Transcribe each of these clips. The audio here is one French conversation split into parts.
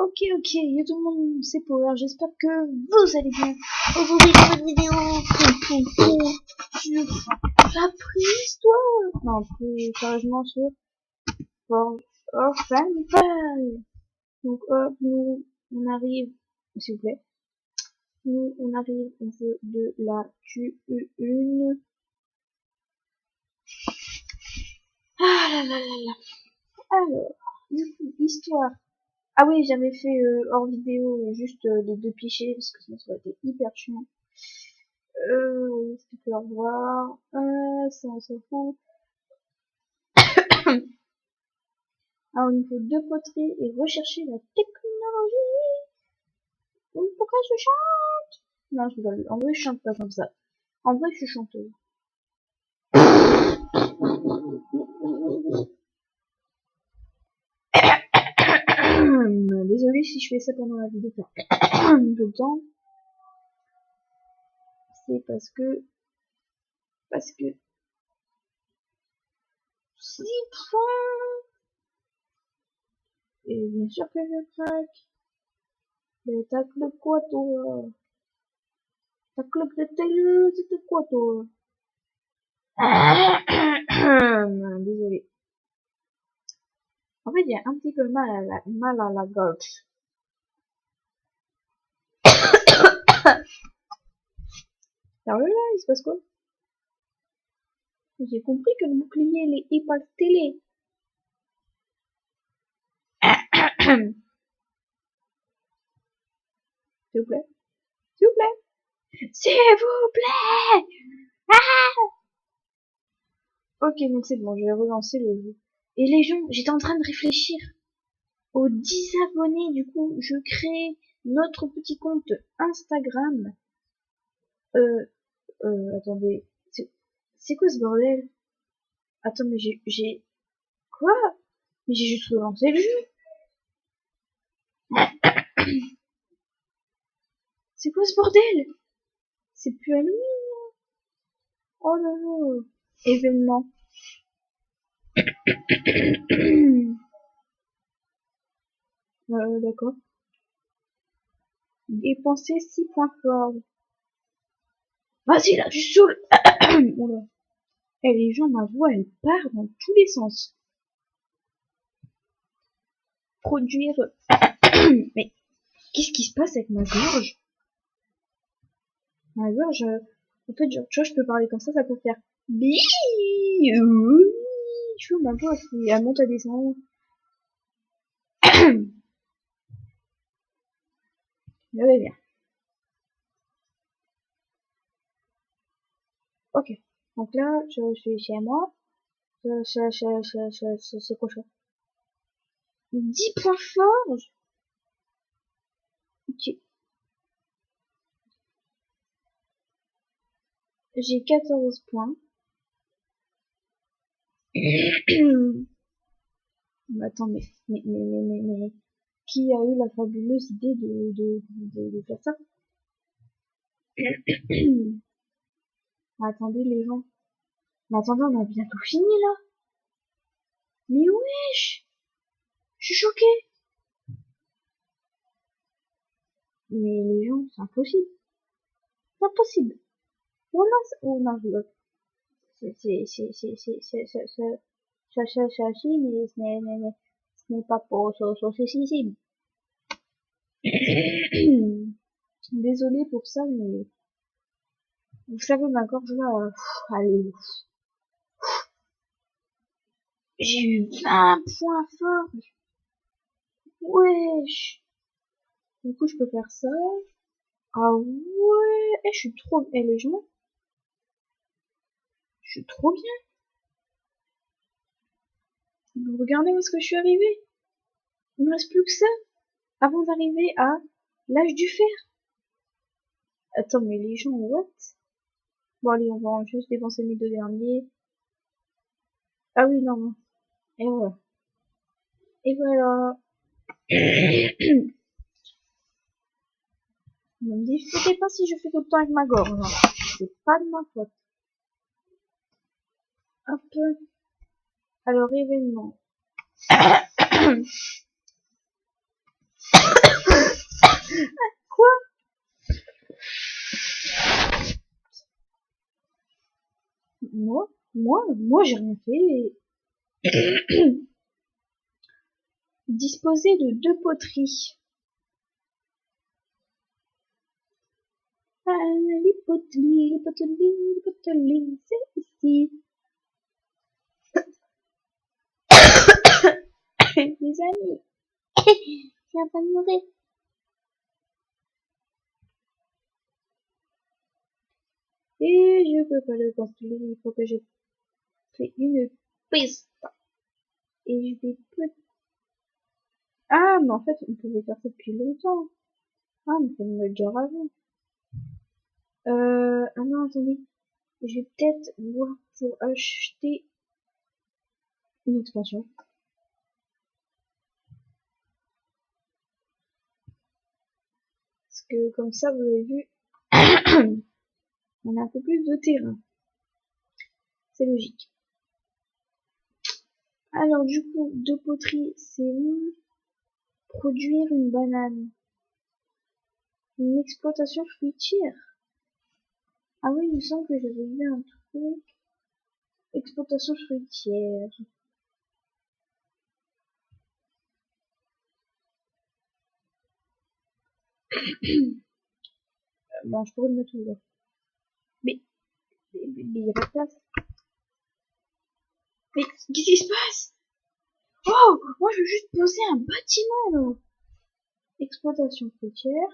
Ok, yo tout le monde, c'est Power, j'espère que vous allez bien. Aujourd'hui, dans cette vidéo, sur la préhistoire. Non, plus sérieusement sur Forge of Vampire. Donc, hop, nous, on arrive, s'il vous plaît. Nous, on arrive, on veut de la Q1. Ah là là là là. Alors, du coup, histoire. Ah oui, j'avais fait hors vidéo juste les deux pichets parce que sinon ça aurait été hyper chiant. Tu peux revoir. Ça on s'en fout. Alors il nous faut deux poteries et rechercher la technologie. Pourquoi je chante? Non, je rigole. En vrai, je chante pas comme ça. En vrai, je suis chanteuse. Désolée si je fais ça pendant la vidéo tout le temps. C'est parce que si et bien sûr que je craque. Mais t'as le quoi toi? T'as club de télé, c'était quoi toi? Désolé. En fait, j'ai un petit peu mal à la gorge. Sérieux là, il se passe quoi? J'ai compris que le bouclier il est hyper télé. S'il vous plaît. S'il vous plaît. S'il vous plaît. Ok, donc c'est bon, je vais relancer le jeu. Et les gens, j'étais en train de réfléchir aux 10 abonnés, du coup, je crée notre petit compte Instagram. Attendez, c'est quoi ce bordel? Attends, mais quoi? Mais j'ai juste relancé le jeu. C'est quoi ce bordel? C'est plus Halloween. Oh là là. Événement. D'accord. Dépenser 6 points forts. Vas-y là, je saoule. Oula. Eh les gens, ma voix, elle part dans tous les sens. Produire. Mais qu'est-ce qui se passe avec ma gorge? Ma gorge, en fait, genre, tu vois, je peux parler comme ça peut faire bi. Je fais ma voix, elle monte, à descend. Je vais bien. Ok. Donc là, je suis chez moi. C'est quoi ça? 10 points forts? Ok. J'ai 14 points. Attends, mais, qui a eu la fabuleuse idée de faire ça? Attendez, les gens. Mais attendez, on a bientôt fini, là. Mais wesh! Je suis choquée. Mais les gens, c'est impossible. C'est impossible. Oh non, oh non, je rigole. Si, mais ce n'est pas pour saucissime. Désolée pour ça, mais vous savez, ma gorge là, allez, j'ai eu 20 points forts. Wesh. Du coup, je peux faire ça. Ah ouais, je suis trop, les gens, je suis trop bien. Vous regardez où est-ce que je suis arrivée? Il me reste plus que ça avant d'arriver à l'âge du fer. Attends, mais les gens, what? Bon, allez, on va juste dépenser mes deux derniers. Ah oui, non. Et voilà. Et voilà. Ne me disputez pas si je fais tout le temps avec ma gorge. Hein. C'est pas de ma faute. Hop. Alors, événement. Quoi? Moi, j'ai rien fait. Disposer de 2 poteries. Ah, les poteries, c'est ici. Les amis, viens pas de mourir. Et je peux pas le construire, il faut que je fais une piste. Et je vais peut... Ah, mais en fait, on pouvait faire ça depuis longtemps. Ah, mais ça me le dire avant. Ah non, attendez. Je vais peut-être voir pour acheter une expansion. Parce que comme ça, vous avez vu, on a un peu plus de terrain. C'est logique. Alors du coup, 2 poteries, c'est bon. Produire une banane. Une exploitation fruitière. Ah oui, il me semble que j'avais vu un truc. Exploitation fruitière. Bon, je pourrais le mettre ouvert. Mais il n'y a pas de place. Mais qu'est-ce qui se passe? Oh, moi je veux juste poser un bâtiment là. Exploitation fruitière.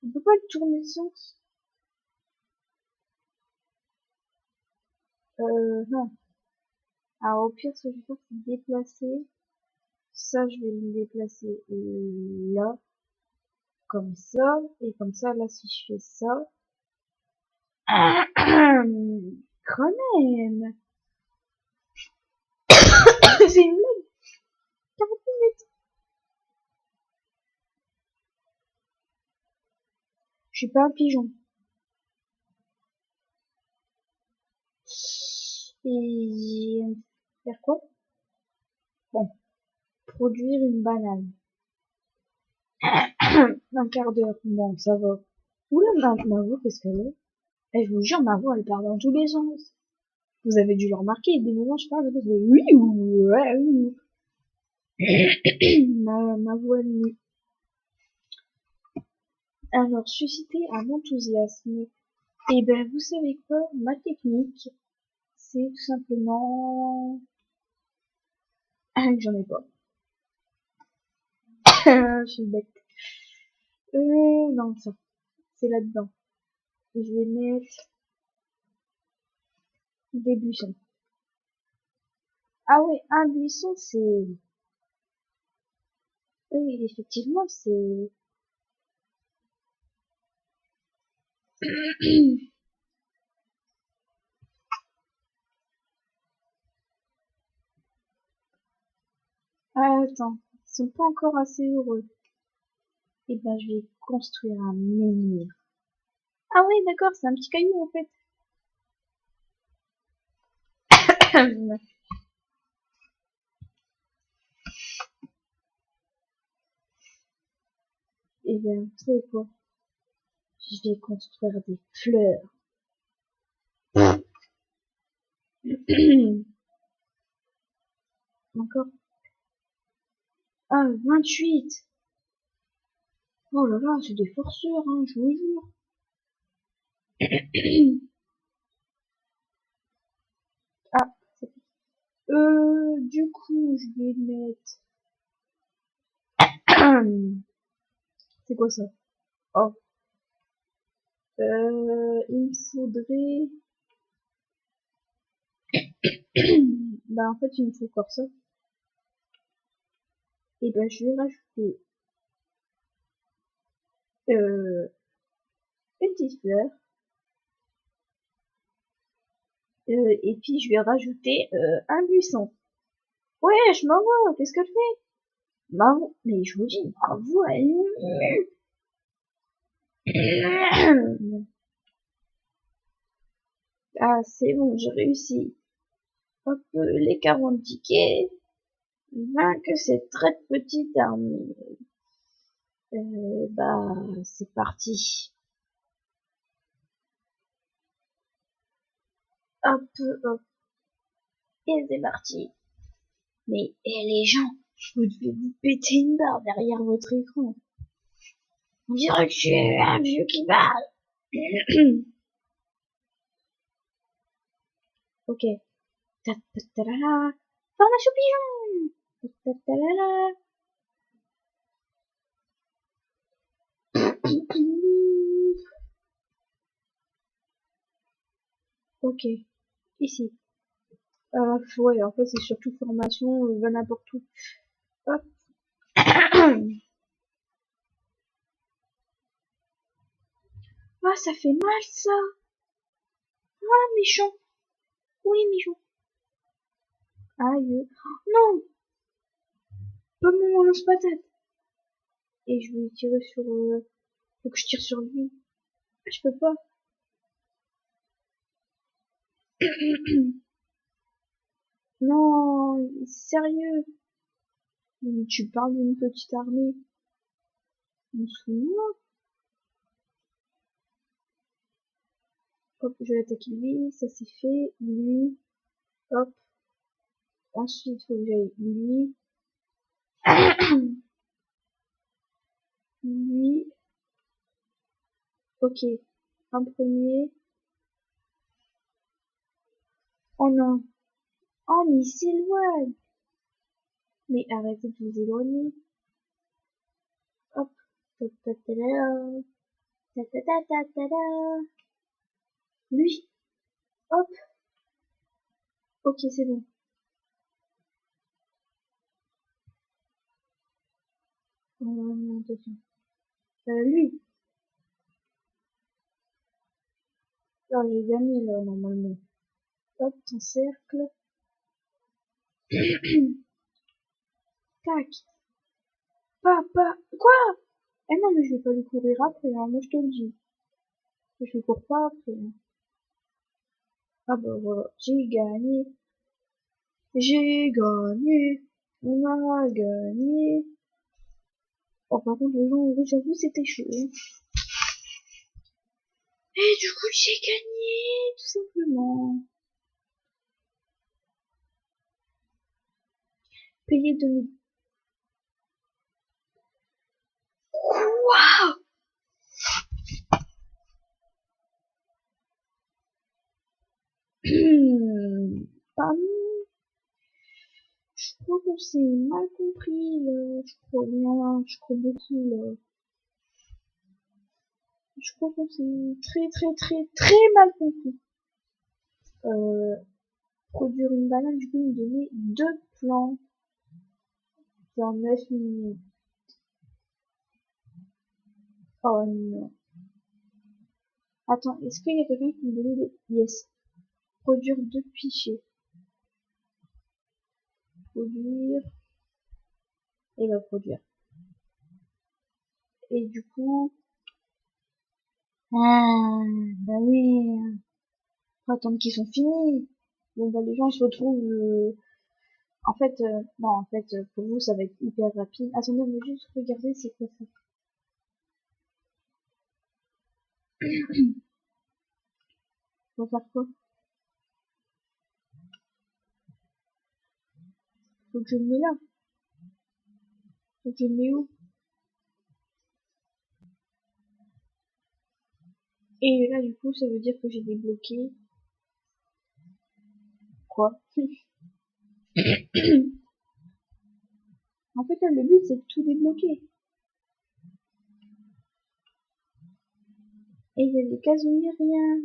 On peut pas le tourner sans. Non. Alors au pire, ce que je vais faire, c'est déplacer. Ça, je vais le déplacer là, comme ça. Et comme ça, là, si je fais ça. Quand même. C'est une blague. 40 minutes. Je suis pas un pigeon. Et faire quoi? Bon, produire une banane. Un quart d'heure. Bon, ça va. Oula, ma voix, qu'est-ce qu'elle est? Eh, je vous jure, ma voix, elle part dans tous les sens. Vous avez dû le remarquer, des moments, je parle, je fais oui ou ouais, oui. Ma voix, elle... Alors, susciter un enthousiasme. Et ben, vous savez quoi? Ma technique, c'est tout simplement... Ah, j'en ai pas. Je suis bête. Non, ça, c'est là-dedans. Et je vais mettre des buissons. Ah ouais, un buisson, c'est... Oui, effectivement, c'est... Ah, attends, ils sont pas encore assez heureux. Et ben, je vais construire un menhir. Ah oui, d'accord, c'est un petit caillou, en fait. Et ben, vous savez quoi? Je vais construire des fleurs. Encore. Ah, 28. Oh là là, c'est des forceurs, hein, je vous jure. Ah, du coup, je vais mettre... C'est quoi ça? Oh, il me faudrait... Bah, en fait, il me faut encore ça. Et ben, je vais rajouter une petite fleur. Et puis, je vais rajouter un buisson. Ouais, je m'envoie, qu'est-ce qu'elle fait? Bravo, mais je vous dis, bravo, elle... Ah, c'est bon, j'ai réussi. Hop, les 40 tickets. Vaincre cette très petite armée. Bah, c'est parti. Hop, hop, et c'est parti. Mais, les gens, vous devez vous péter une barre derrière votre écran. On dirait que je suis un vieux qui parle. Ok. Ta-ta-ta-la-la. Formation pigeon. Ta-ta-ta-la-la. Ok. Ici. Ouais, en fait, c'est surtout formation, va n'importe où. Hop. Ah, ça fait mal, ça. Ah, méchant. Oui, méchant. Aïe. Non. Pas mon lance-patate. Et je vais tirer sur... Faut que je tire sur lui. Je peux pas. Non, sérieux. Tu parles d'une petite armée. On se fout. Hop, je vais attaquer lui. Ça c'est fait. Lui. Hop. Ensuite, faut que j'aille lui. Lui. Ok. Un premier. Oh non. Oh, mais il s'éloigne. Mais arrêtez de vous éloigner. Hop. Ta-ta-ta-ta-da. Ta-ta-ta-ta-ta-da. Lui. Hop. Ok, c'est bon. Oh non, attention. Lui. Là, j'ai gagné, là, normalement. Hop, ton cercle. Tac. Pas. Quoi? Eh non, mais je vais pas lui courir après, hein. Moi, je te le dis. Je lui cours pas après, hein. Ah bah voilà, j'ai gagné. J'ai gagné. On a gagné. Oh, par contre, les gens, oui, j'avoue, c'était chaud, hein. Et du coup, j'ai gagné, tout simplement. Payé 2000. Quoi? Pardon. Je crois qu'on s'est mal compris, là. Je crois bien, je crois beaucoup, là. Je crois qu'on s'est très mal compris. Euh, produire une banane, du coup, nous donner 2 plans dans 9 minutes. Oh non. Attends, est-ce qu'il y a quelqu'un qui me donne des... Yes. Produire 2 fichiers. Produire. Et va produire. Et du coup... Ah, bah oui. Faut attendre qu'ils sont finis. Bon, bah les gens se retrouvent... En fait, non, en fait, pour vous, ça va être hyper rapide. Attendez, on va juste regarder c'est quoi ça. On va faire quoi? Faut que je le mets là. Faut que je le mets où? Et là, du coup, ça veut dire que j'ai débloqué... Quoi? En fait, là, le but, c'est de tout débloquer. Et il y a des cases où il n'y a rien.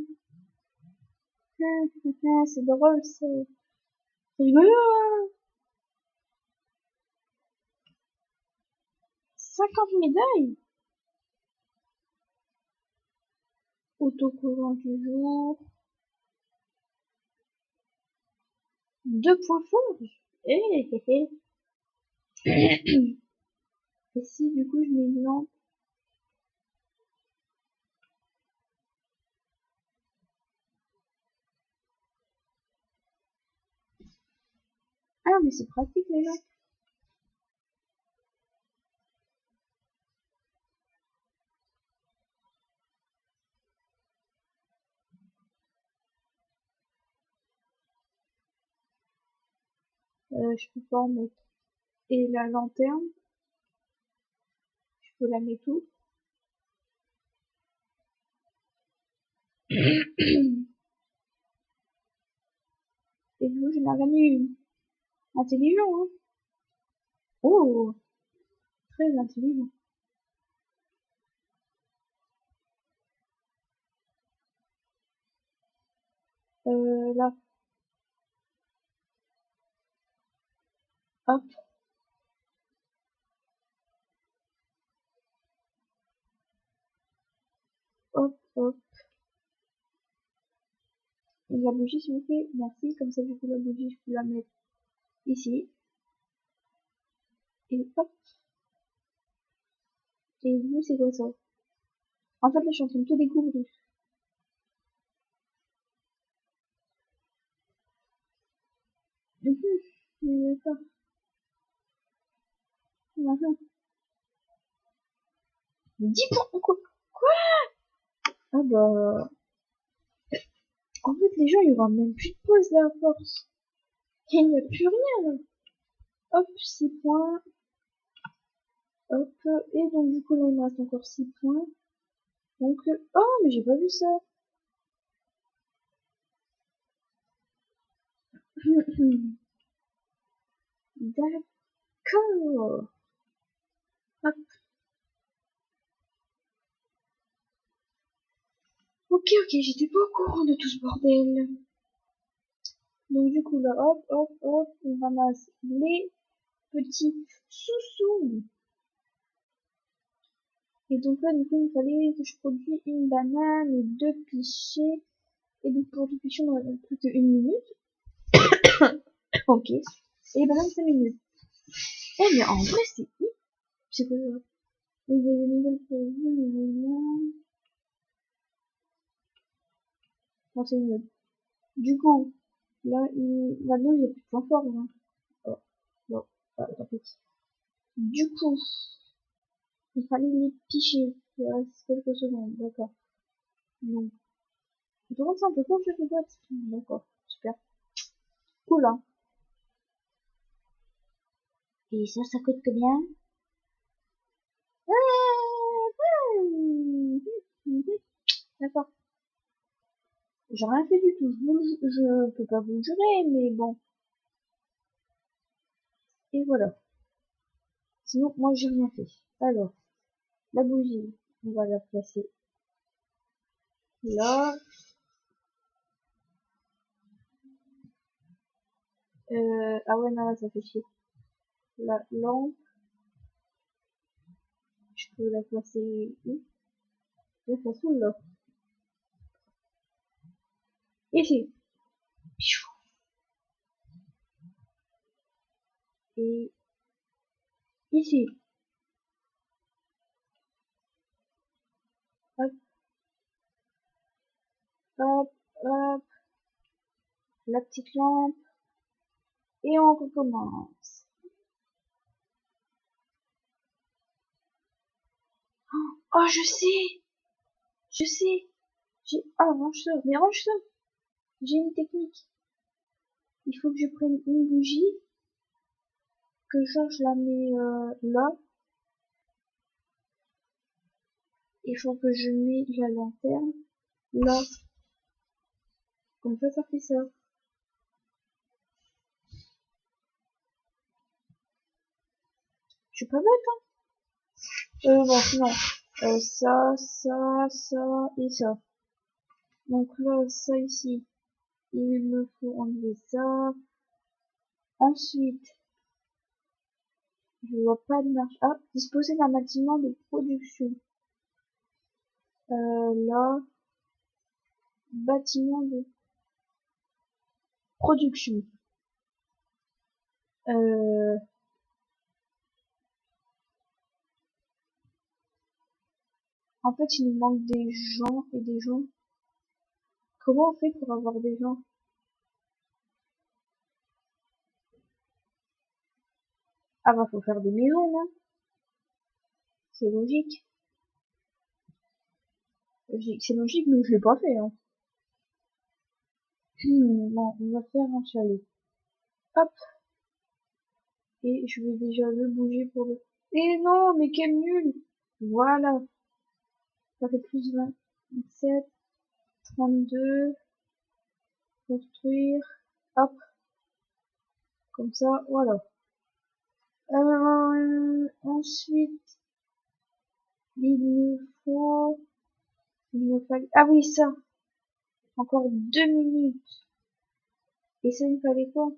C'est drôle, c'est rigolo, hein. 50 médailles. Autocollant du jour. 2 points forts. Et si, du coup, je mets une lampe. Ah, mais c'est pratique, les lampes. Je peux pas en mettre. Et la lanterne, je peux la mettre où? Et vous, je n'ai rien eu. Intelligent, hein? Oh, très intelligent. Là, hop, hop, hop. Et la bougie, s'il vous plaît. Merci. Comme ça, du coup, la bougie, je peux la mettre ici. Et hop. Et vous, c'est quoi ça? En fait, là, je suis en train de tout découvrir. D'accord. D'accord. 10 points, quoi? Ah bah, en fait, les gens, il y aura même plus de pause, là, à force. Il n'y a plus rien, là. Hop, 6 points. Hop. Et donc, du coup, là, il me reste encore 6 points. Donc, oh, mais j'ai pas vu ça. D'accord. Hop. Ok, ok, j'étais pas au courant de tout ce bordel. Donc, du coup, là, hop, hop, hop, on ramasse les petits sous-sous. Et donc là, du coup, il fallait que je produise une banane et 2 pichets. Et donc, pour 2 pichets, on aurait plus qu'une minute. Ok. Et les bananes, 5 minutes. Eh, mais en vrai, c'est quoi ça? Il y a des nouvelles produits, non, c'est une. Du coup, là, là-dedans, il y a plus de points forts, hein. Oh, bon, ah, tant pis. Du coup, il fallait les picher. Il reste quelques secondes, d'accord. Donc, je pense un peu comme cette boîte. D'accord, super. Cool, hein. Et ça coûte combien? D'accord. J'ai rien fait du tout. Je peux pas vous le jurer, mais bon. Et voilà. Sinon, moi, j'ai rien fait. Alors, la bougie, on va la placer là. Ah ouais, non, là, ça fait chier. La lampe, je peux la placer où? De toute façon, là. Ici. Et ici. Hop, hop, hop. La petite lampe. Et on recommence. Oh, je sais! Je sais! Ah, range ça. Mais range ça! J'ai une technique. Il faut que je prenne une bougie, que genre je la mets là. Il faut que je mette la lanterne là. Comme ça fait ça. Je suis pas bête, hein. Bon, non. Ça et ça. Donc là, ça ici. Il me faut enlever ça. Ensuite, je vois pas de marche. Ah, disposer d'un bâtiment de production. Là, bâtiment de production. Euh, En fait, il nous manque des gens et des gens. Comment on fait pour avoir des gens? Ah bah, faut faire des maisons, non? C'est logique. C'est logique, mais je l'ai pas fait, hein. Bon, on va faire un chalet. Hop. Et je vais déjà le bouger pour le... Et non, mais quel nul! Voilà. Ça fait plus 20, 27, 32, construire, hop, comme ça, voilà. Ensuite, il me fallait, ah oui, ça, encore 2 minutes. Et ça, il me fallait quoi?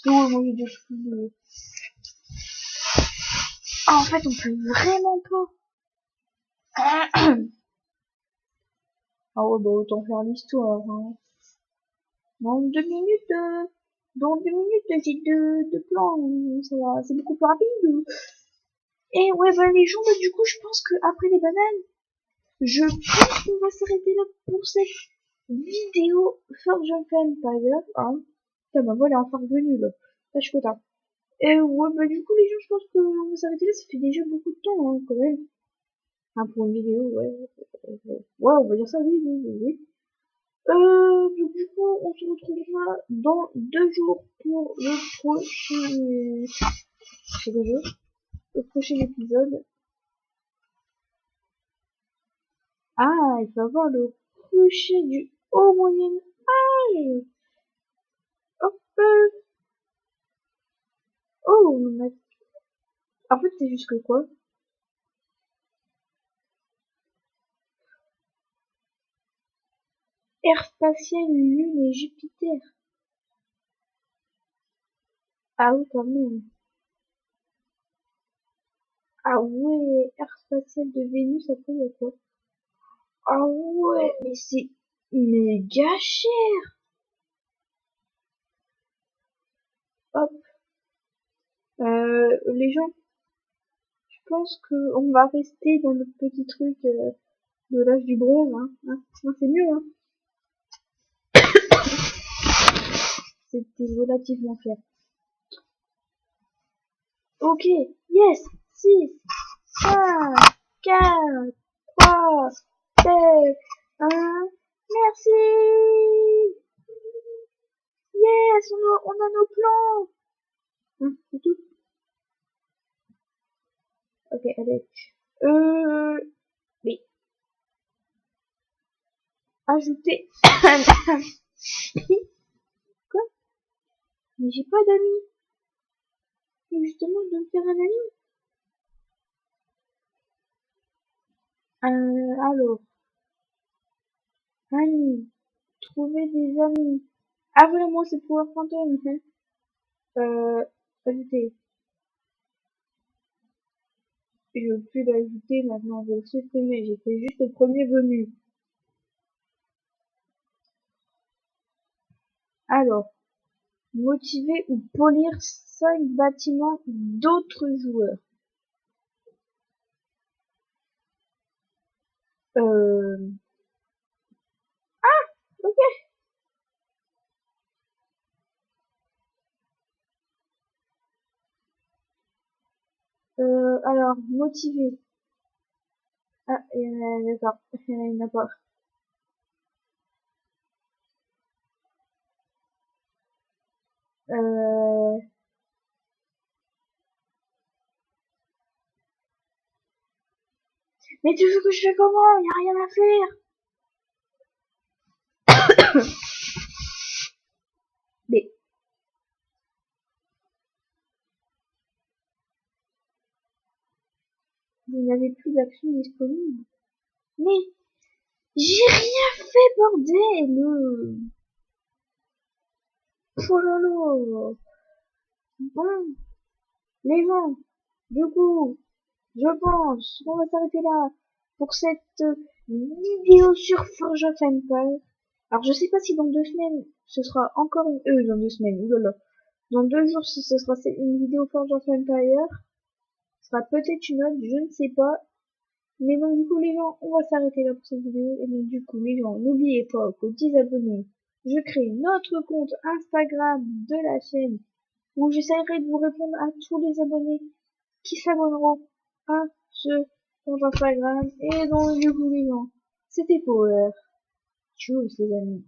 Non, moi, j'ai déjà oublié. Ah, en fait, on peut vraiment pas. Ah ouais, bah, autant faire l'histoire, hein. Dans 2 minutes, j'ai deux plans, ça va, c'est beaucoup plus rapide. Et ouais, bah, les gens, bah, du coup, je pense que après les bananes, je pense qu'on va s'arrêter là pour cette vidéo Forge of Empire, hein. Putain, bah, voilà, enfin revenu, là. Là, je suis content. Et ouais, bah, du coup, les gens, je pense qu'on va s'arrêter là, ça fait déjà beaucoup de temps, hein, quand même. Hein, pour une vidéo, ouais. Ouais, on va dire ça, oui, oui, oui, oui. Donc, du coup, on se retrouvera dans 2 jours pour le prochain, c'est 2 jours, le prochain épisode. Ah, il va voir le prochain du haut Moyen Âge. Hop, oh, en fait, c'est juste que quoi? Ère spatiale, Lune et Jupiter. Ah oui, quand même. Ah ouais, ère spatiale de Vénus, après, il y a quoi? Ah ouais, mais c'est méga cher. Hop, les gens, je pense que on va rester dans notre petit truc de l'âge du bronze, hein. Non, c'est mieux, hein. C'était relativement clair. Ok, yes, 6, 5, 4, 3, 2, 1, merci. Yes, on a nos plans. C'est tout. Ok, allez. Oui. Ajouter. Quoi? Mais j'ai pas d'amis. Justement, de me faire un ami. Alors, amis. Trouver des amis. Ah voilà, moi c'est pouvoir fantôme. Hein. Ajouter. Je veux plus l'ajouter maintenant, je vais le supprimer. J'étais juste le premier venu. Alors, motiver ou polir 5 bâtiments d'autres joueurs. Euh, ok. Alors, motiver. Ah, d'accord. Il y en a pas. Euh, mais tu veux que je fais comment? Il y a rien à faire. Mais, vous n'avez plus d'action disponible. Mais, j'ai rien fait, bordel! Oh là là! Bon, les gens, du coup, je pense qu'on va s'arrêter là pour cette vidéo sur Forge of Empires. Alors, je sais pas si dans 2 semaines, ce sera encore une... dans 2 semaines, oulala. Dans 2 jours, si ce sera une vidéo Forge of Empires, ce sera peut-être une autre, je ne sais pas. Mais donc, du coup, les gens, on va s'arrêter là pour cette vidéo. Et donc, du coup, les gens, n'oubliez pas qu'aux 10 abonnés, je crée notre compte Instagram de la chaîne où j'essaierai de vous répondre à tous les abonnés qui s'abonneront à ce compte Instagram. Et donc, du coup, les gens, c'était Power. Tchuss, les amis.